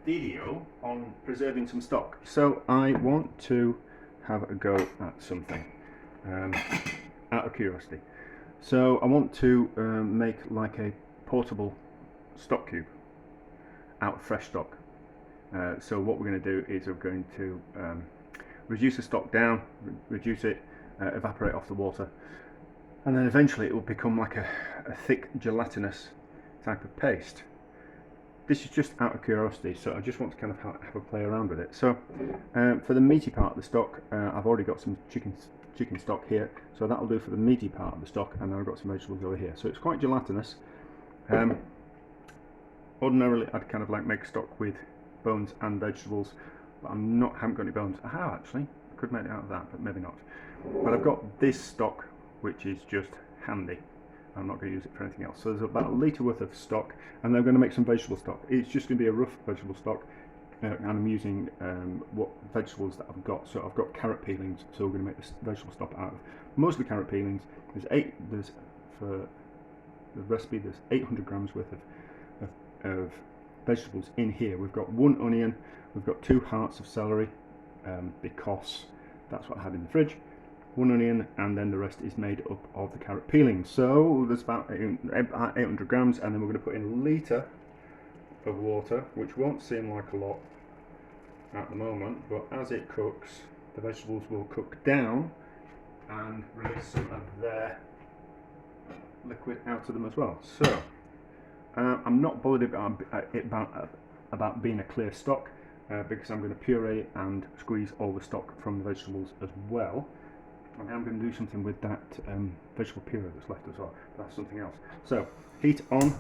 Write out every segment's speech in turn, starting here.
video on preserving some stock. So I want to have a go at something out of curiosity. So I want to make like a portable stock cube out of fresh stock. So what we're going to do is we're going to reduce the stock down, reduce it, evaporate off the water, and then eventually it will become like a thick gelatinous type of paste. This is just out of curiosity, so I just want to kind of have a play around with it. So for the meaty part of the stock, I've already got some chicken stock here, so that'll do for the meaty part of the stock, and then I've got some vegetables over here. So it's quite gelatinous. Ordinarily I'd kind of like make stock with bones and vegetables, but haven't got any bones. I have actually, I could make it out of that, but maybe not. But I've got this stock, which is just handy. I'm not going to use it for anything else. So there's about a litre worth of stock, and I'm going to make some vegetable stock. It's just going to be a rough vegetable stock, and I'm using what vegetables that I've got. So I've got carrot peelings, so we're going to make this vegetable stock out of mostly carrot peelings. For the recipe, there's 800 grams worth of vegetables in here. We've got 1 onion, we've got 2 hearts of celery, because that's what I had in the fridge. 1 onion, and then the rest is made up of the carrot peelings. So there's about 800 grams, and then we're going to put in a litre of water, which won't seem like a lot at the moment, but as it cooks, the vegetables will cook down and release some of their liquid out of them as well. So I'm not bothered about being a clear stock, because I'm going to puree and squeeze all the stock from the vegetables as well. And I'm going to do something with that vegetable puree that's left as well. That's something else. So heat on,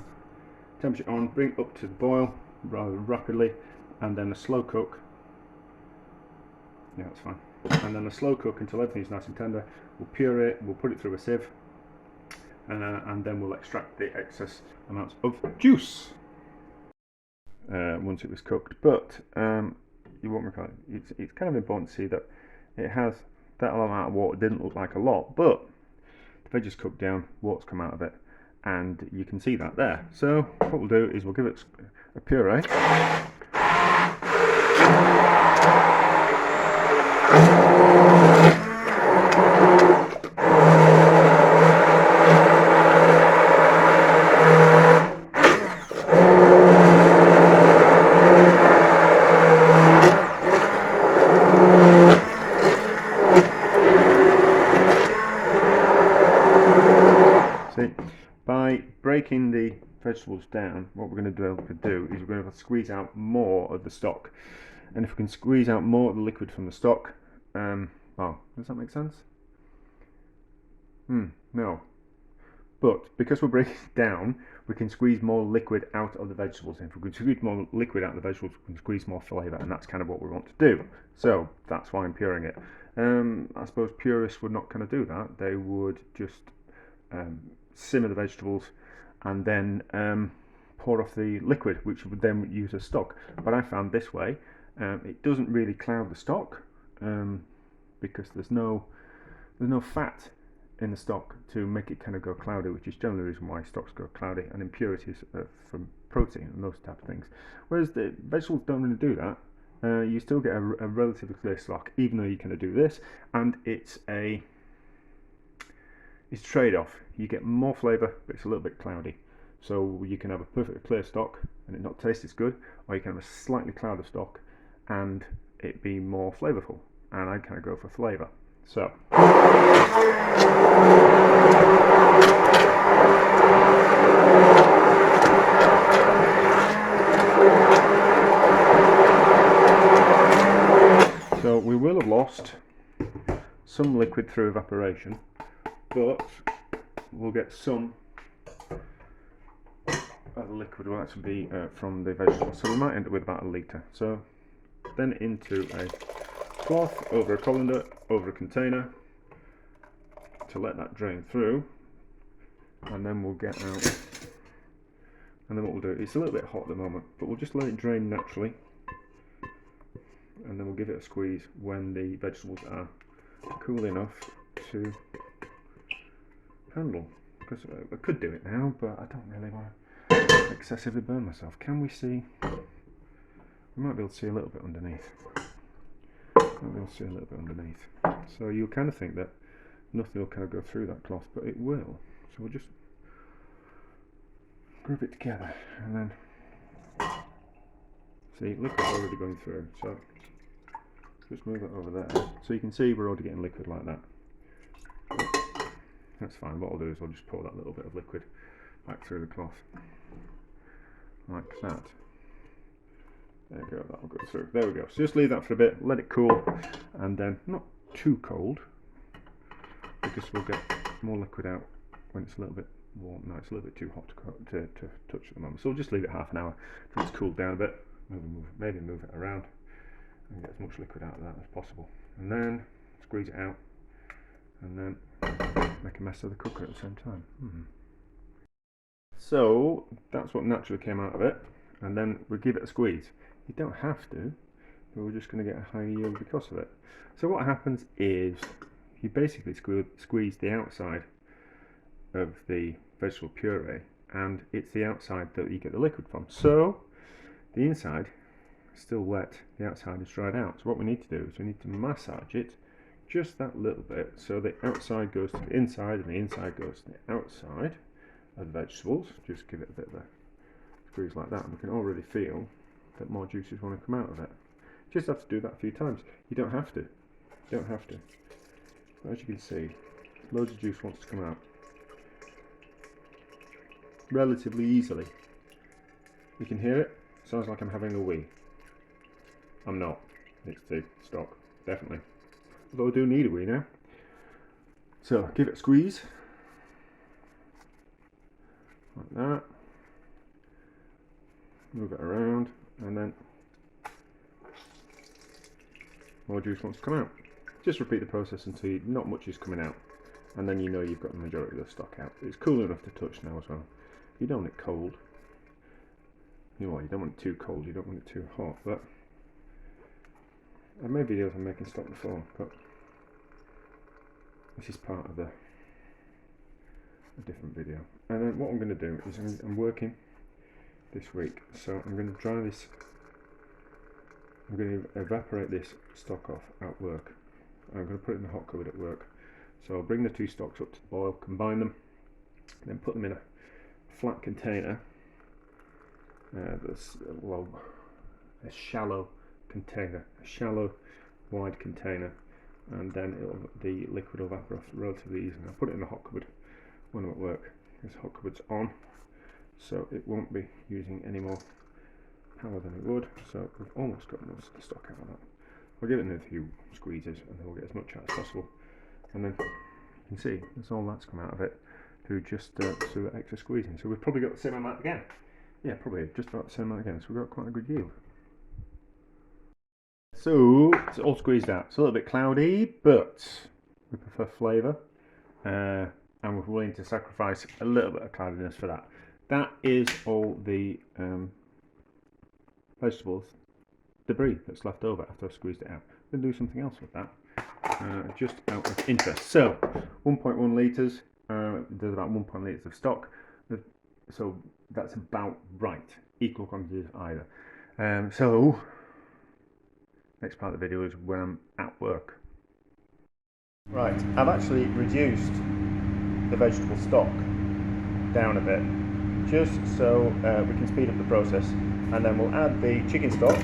temperature on, bring up to the boil rather rapidly, and then a slow cook. Yeah, that's fine. And then a slow cook until everything's nice and tender. We'll puree it, we'll put it through a sieve, and then we'll extract the excess amounts of juice once it was cooked. But you won't recall it. It's kind of important to see that it has that amount of water. Didn't look like a lot, but the veggies cooked down, water's come out of it, and you can see that there. So what we'll do is we'll give it a puree. By breaking the vegetables down, what we're going to do is we're going to have to squeeze out more of the stock. And if we can squeeze out more of the liquid from the stock, well, does that make sense? No. But because we're breaking it down, we can squeeze more liquid out of the vegetables. And if we can squeeze more liquid out of the vegetables, we can squeeze more flavour, and that's kind of what we want to do. So that's why I'm pureeing it. I suppose purists would not kind of do that. They would just simmer the vegetables and then pour off the liquid, which would then use as stock. But I found this way it doesn't really cloud the stock, because there's no fat in the stock to make it kind of go cloudy, which is generally the reason why stocks go cloudy, and impurities from protein and those type of things. Whereas the vegetables don't really do that. You still get a relatively clear stock, even though you kind of do this, and it's trade-off. You get more flavour, but it's a little bit cloudy. So you can have a perfectly clear stock and it not taste as good, or you can have a slightly clouded stock and it be more flavourful. And I kind of go for flavour. So we will have lost some liquid through evaporation, but we'll get some of the liquid will actually be from the vegetables, so we might end up with about a litre. So then into a cloth, over a colander, over a container to let that drain through, and then we'll get out, and then what we'll do, it's a little bit hot at the moment, but we'll just let it drain naturally, and then we'll give it a squeeze when the vegetables are cool enough to handle. Because I could do it now, but I don't really want to excessively burn myself. Can we see You might be able to see a little bit underneath. Might be able to see a little bit underneath. So you'll kind of think that nothing will kind of go through that cloth, but it will. So we'll just group it together, and then see, liquid's already going through. So just move it over there, so you can see we're already getting liquid like that. That's fine. What I'll do is I'll just pour that little bit of liquid back through the cloth, like that. There you go, that'll go through. There we go. So just leave that for a bit, let it cool, and then not too cold, because we'll get more liquid out when it's a little bit warm. No, it's a little bit too hot to touch at the moment. So we'll just leave it half an hour till it's cooled down a bit. Maybe move it around and get as much liquid out of that as possible. And then squeeze it out, and then make a mess of the cooker at the same time. So that's what naturally came out of it, and then we give it a squeeze. You don't have to, but we're just going to get a higher yield because of it. So what happens is you basically squeeze the outside of the vegetable puree, and it's the outside that you get the liquid from. So the inside is still wet, the outside is dried out. So what we need to do is we need to massage it just that little bit, so the outside goes to the inside and the inside goes to the outside of the vegetables. Just give it a bit of a squeeze like that, and we can already feel that more juices want to come out of it. Just have to do that a few times. You don't have to. You don't have to. But as you can see, loads of juice wants to come out relatively easily. You can hear it. Sounds like I'm having a wee. I'm not. It's the stock, definitely. Although I do need a wee now. So give it a squeeze. Like that. Move it around, and then more juice wants to come out. Just repeat the process until not much is coming out, and then you know you've got the majority of the stock out. It's cool enough to touch now as well. You don't want it cold. You know what, you don't want it too cold, you don't want it too hot, but I made videos on making stock before, but this is part of a different video. And then what I'm going to do is I'm working this week, so I'm going to dry this. I'm going to evaporate this stock off at work. I'm going to put it in the hot cupboard at work. So I'll bring the two stocks up to the boil, combine them, then put them in a flat container. Well, a shallow container, a shallow, wide container, and then the liquid will evaporate off relatively easily. I'll put it in the hot cupboard when I'm at work. This hot cupboard's on, so it won't be using any more power than it would. So we've almost got most of the stock out of that. We'll give it another few squeezes, and then we'll get as much out as possible. And then you can see that's all that's come out of it through just through the extra squeezing. So we've probably got the same amount again. Yeah, probably just about the same amount again. So we've got quite a good yield. So it's all squeezed out. It's a little bit cloudy, but we prefer flavour, and we're willing to sacrifice a little bit of cloudiness for that. That is all the vegetables debris that's left over after I've squeezed it out. I'm going to do something else with that, just out of interest. So 1.1 litres, there's about 1 litres of stock, so that's about right, equal quantities either. So next part of the video is when I'm at work. Right, I've actually reduced the vegetable stock down a bit, just so we can speed up the process, and then we'll add the chicken stock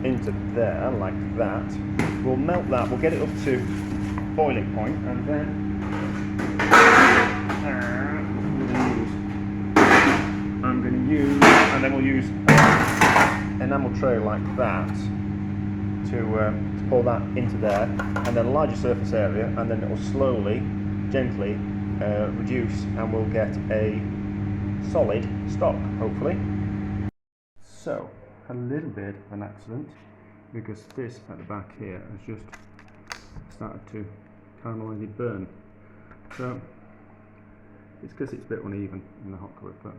into there like that. We'll melt that, we'll get it up to boiling point, and then we'll use an enamel tray like that to pour that into there, and then a larger surface area, and then it will slowly, gently reduce, and we'll get a solid stock, hopefully. So, a little bit of an accident, because this at the back here has just started to caramelise burn. So, it's because it's a bit uneven in the hot cupboard. But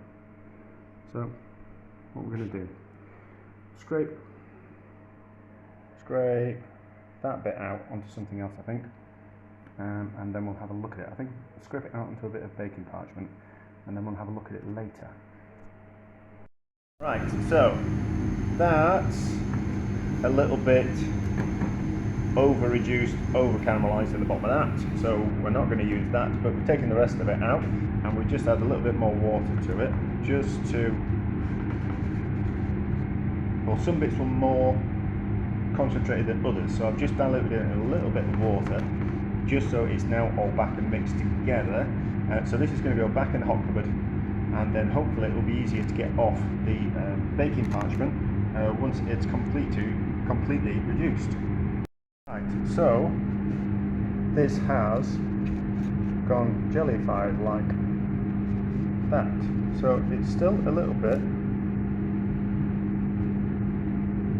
so, what we're going to do, scrape that bit out onto something else, I think, and then we'll have a look at it. I think scrape it out onto a bit of baking parchment, and then we'll have a look at it later. Right, so that's a little bit over reduced, over caramelised at the bottom of that, so we're not going to use that, but we're taking the rest of it out, and we just add a little bit more water to it, just to, well, some bits were more concentrated than others, so I've just diluted it in a little bit of water, just so it's now all back and mixed together. So this is going to go back in the hot cupboard, and then hopefully it will be easier to get off the baking parchment once it's completely reduced. Right, so this has gone jellified like that. So it's still a little bit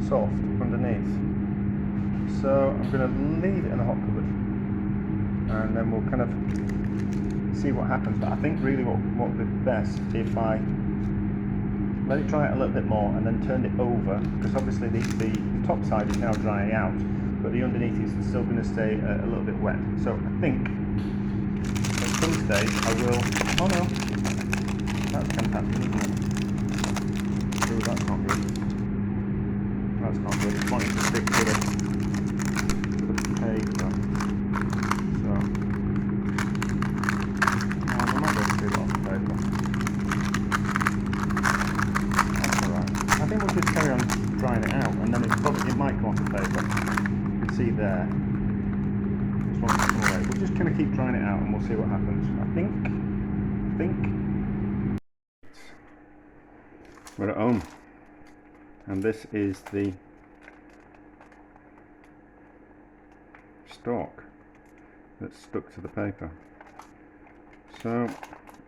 soft underneath. So I'm going to leave it in a hot cupboard, and then we'll kind of see what happens. But I think really what would be best if I let it dry out a little bit more and then turn it over, because obviously the top side is now drying out, but the underneath is still going to stay a little bit wet. So I think at some stage I will. Oh no, that's fantastic, isn't it? Oh, that's not good. That's not good. It's wanting to stick to the paper. So I might be able to do it off the paper. That's alright. I think we'll just carry on drying it out, and then it might come off the paper. You can see there. This one's come away. We'll just kind of keep drying it out, and we'll see what happens. I think we're at home, and this is the stock that's stuck to the paper. So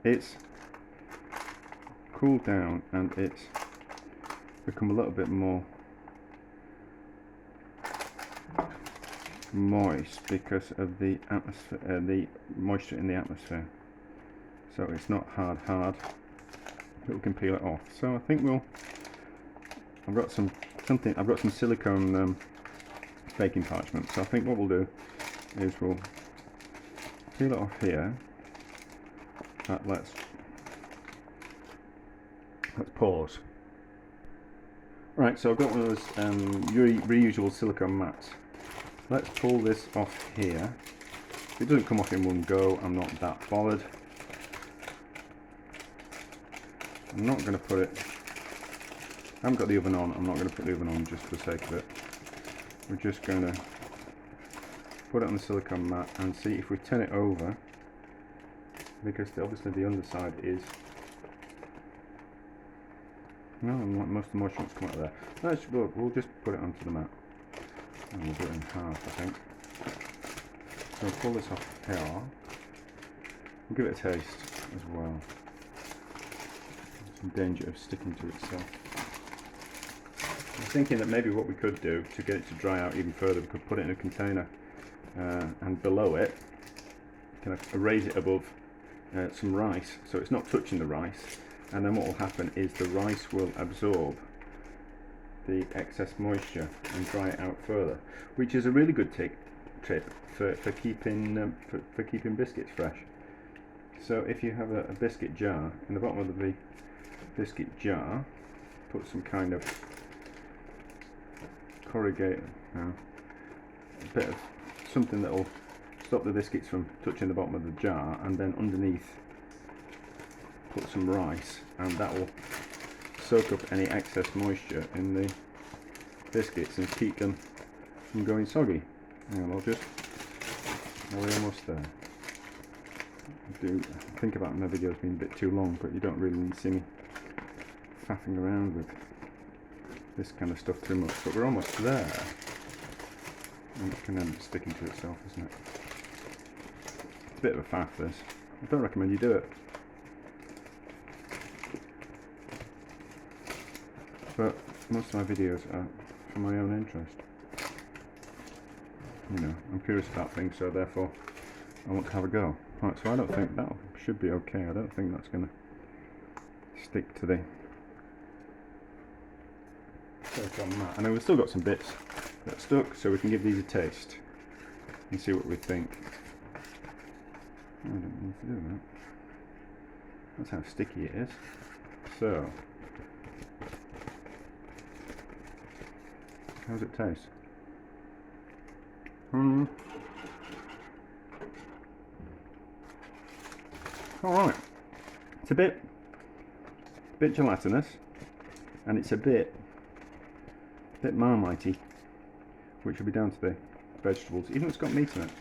it's cooled down, and it's become a little bit more moist because of the atmosphere, the moisture in the atmosphere. So it's not hard, but we can peel it off. So I think I've got some silicone baking parchment. So I think what we'll do is we'll peel it off here. Let's pause. Right, so I've got one of those reusable silicone mats. Let's pull this off here. If it doesn't come off in one go, I'm not that bothered. I'm not going to put it, I haven't got the oven on, I'm not going to put the oven on just for the sake of it. We're just going to put it on the silicone mat and see if we turn it over, because obviously the underside is, no, most of the moisture wants to come out of there. We'll just put it onto the mat, and we'll do it in half, I think. So we'll pull this off here, we'll give it a taste as well. There's some danger of sticking to itself. I was thinking that maybe what we could do to get it to dry out even further, we could put it in a container and below it, kind of raise it above some rice, so it's not touching the rice, and then what will happen is the rice will absorb the excess moisture and dry it out further, which is a really good tip for keeping biscuits fresh. So if you have a biscuit jar, in the bottom of the biscuit jar, put some kind of corrugated, a bit of something that will stop the biscuits from touching the bottom of the jar, and then underneath put some rice, and that will soak up any excess moisture in the biscuits and keep them from going soggy. And we're almost there. I do think about my videos being a bit too long, but you don't really need to see me faffing around with this kind of stuff too much, but we're almost there. And it can end up sticking to itself, isn't it? It's a bit of a faff, this. I don't recommend you do it. But most of my videos are for my own interest. You know, I'm curious about things, so therefore I want to have a go. Right, so I don't think that should be okay. I don't think that's going to stick to the silicone mat. And then we've still got some bits that stuck, so we can give these a taste and see what we think. I don't need to do that. That's how sticky it is. So How does it taste? Alright. It's a bit gelatinous, and it's a bit marmitey, which will be down to the vegetables. Even though it's got meat in it,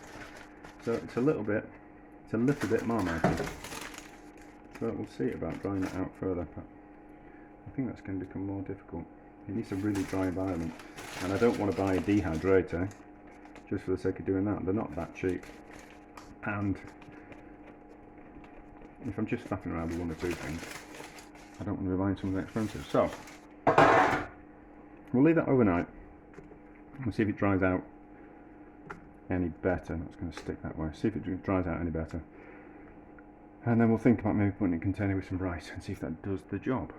so it's a little bit marmitey. So we'll see about drying it out further, but I think that's going to become more difficult. It needs a really dry environment, and I don't want to buy a dehydrator just for the sake of doing that. They're not that cheap, and if I'm just faffing around with one or two things, I don't want to be buying something expensive. So we'll leave that overnight and see if it dries out any better. That's going to stick that way. See if it dries out any better, and then we'll think about maybe putting it in a container with some rice and see if that does the job.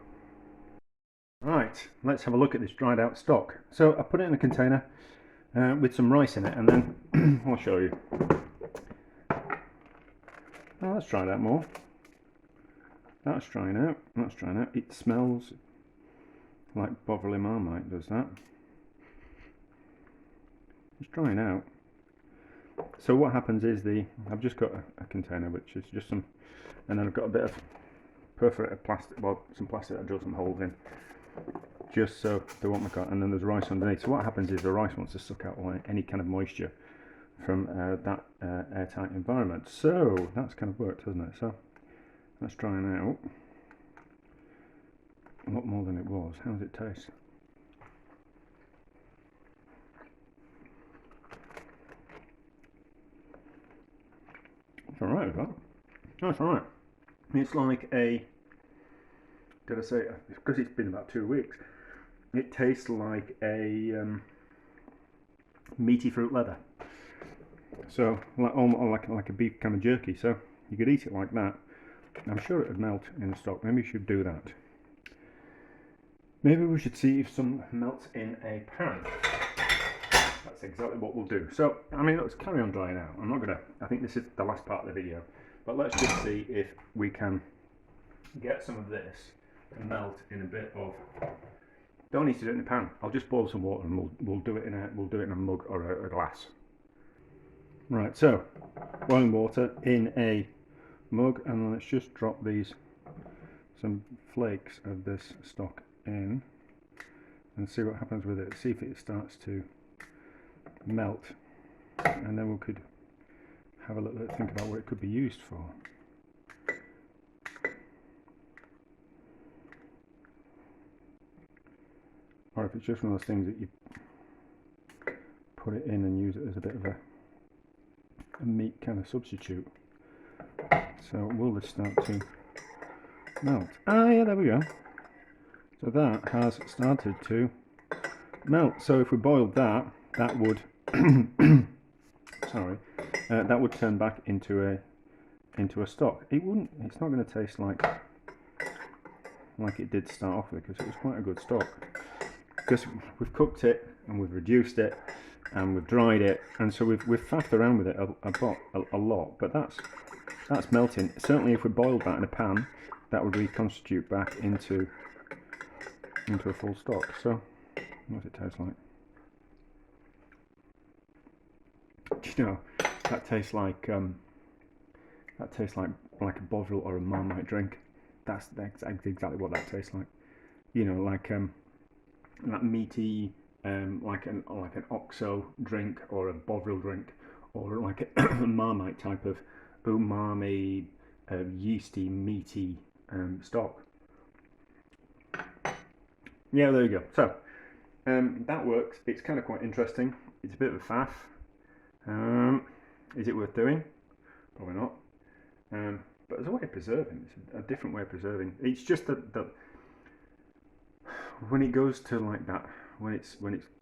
Right, let's have a look at this dried out stock. So I put it in a container with some rice in it, and then I'll show you. Oh, that's dried out more. That's drying out. That's drying out. It smells like Bovril Marmite does that. It's drying out. So what happens is I've just got a container which is just some, and then I've got a bit of perforated plastic, well, some plastic that I drill some holes in, just so they won't make out, and then there's rice underneath. So what happens is the rice wants to suck out any kind of moisture from that airtight environment. So that's kind of worked, hasn't it? So that's drying out a lot more than it was. How does it taste? It's alright with that. That's alright. It's like a, did I say, because it's been about 2 weeks, it tastes like a meaty fruit leather. So like a beef kind of jerky. So you could eat it like that. I'm sure it would melt in the stock. Maybe we should do that. Maybe we should see if some melts in a pan. That's exactly what we'll do. So, I mean, let's carry on drying out. I'm not going to, I think this is the last part of the video, but let's just see if we can get some of this to melt in a bit of, don't need to do it in a pan. I'll just boil some water and we'll do it in a mug or a glass. Right, so boiling water in a mug, and then let's just drop some flakes of this stock in and see what happens with it. See if it starts to melt, and then we could have a little think about what it could be used for. Or if it's just one of those things that you put it in and use it as a bit of a meat kind of substitute. So will this start to melt? Ah, yeah, there we go. So that has started to melt. So if we boiled that, that would sorry, that would turn back into a stock. It wouldn't. It's not going to taste like it did start off with, because it was quite a good stock. Because we've cooked it and we've reduced it and we've dried it, and so we've faffed around with it a lot. But that's melting. Certainly, if we boiled that in a pan, that would reconstitute back into a full stock. So, what does it taste like? You know, that tastes like a Bovril or a Marmite drink. That's exactly what that tastes like. You know, like that meaty, like an Oxo drink or a Bovril drink, or like a Marmite type of umami, yeasty, meaty stock. Yeah, there you go. So that works. It's kind of quite interesting. It's a bit of a faff. Is it worth doing? Probably not. But there's a way of preserving. It's a different way of preserving. It's just that when it goes to like that, when it's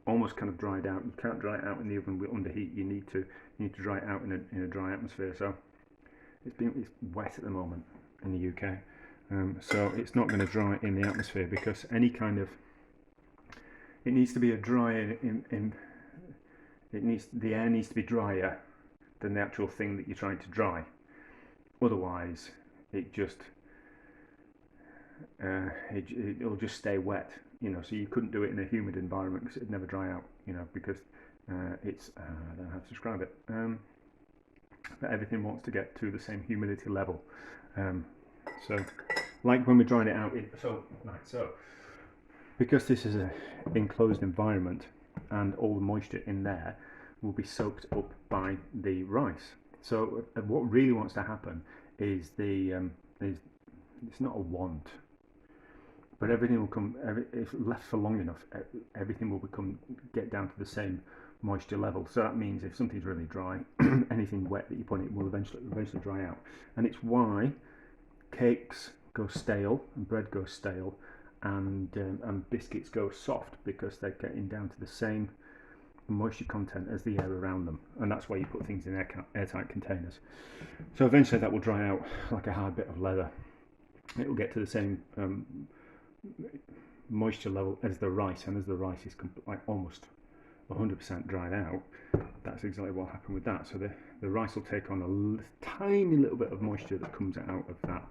almost kind of dried out, you can't dry it out in the oven under heat. You need to dry it out in a dry atmosphere. So it's wet at the moment in the UK. So it's not going to dry in the atmosphere, because any kind of, it needs to be a drier the air needs to be drier than the actual thing that you're trying to dry. Otherwise, it'll just stay wet you know, so you couldn't do it in a humid environment because it'd never dry out, you know, because it's I don't know how to describe it, but everything wants to get to the same humidity level. So like when we're drying it out, so because this is an enclosed environment and all the moisture in there will be soaked up by the rice. So what really wants to happen is it's not a want, but everything will come, if left for long enough, everything will get down to the same moisture level. So that means if something's really dry, anything wet that you put in it will eventually dry out. And it's why cakes go stale and bread goes stale and biscuits go soft, because they're getting down to the same moisture content as the air around them, and that's why you put things in airtight containers. So eventually that will dry out like a hard bit of leather. It will get to the same moisture level as the rice, and as the rice is like almost 100% dried out, that's exactly what happened with that. So the rice will take on a tiny little bit of moisture that comes out of that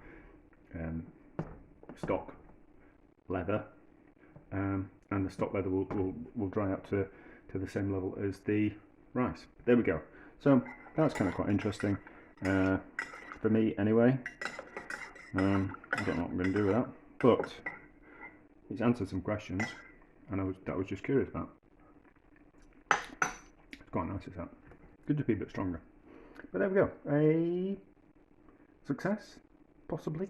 stock leather, and the stock leather will dry out to the same level as the rice. There we go. So that's kind of quite interesting for me anyway. I don't know what I'm going to do with that, but it's answered some questions, and I was just curious about. It's quite nice, is that? Good to be a bit stronger. But there we go. A success, possibly.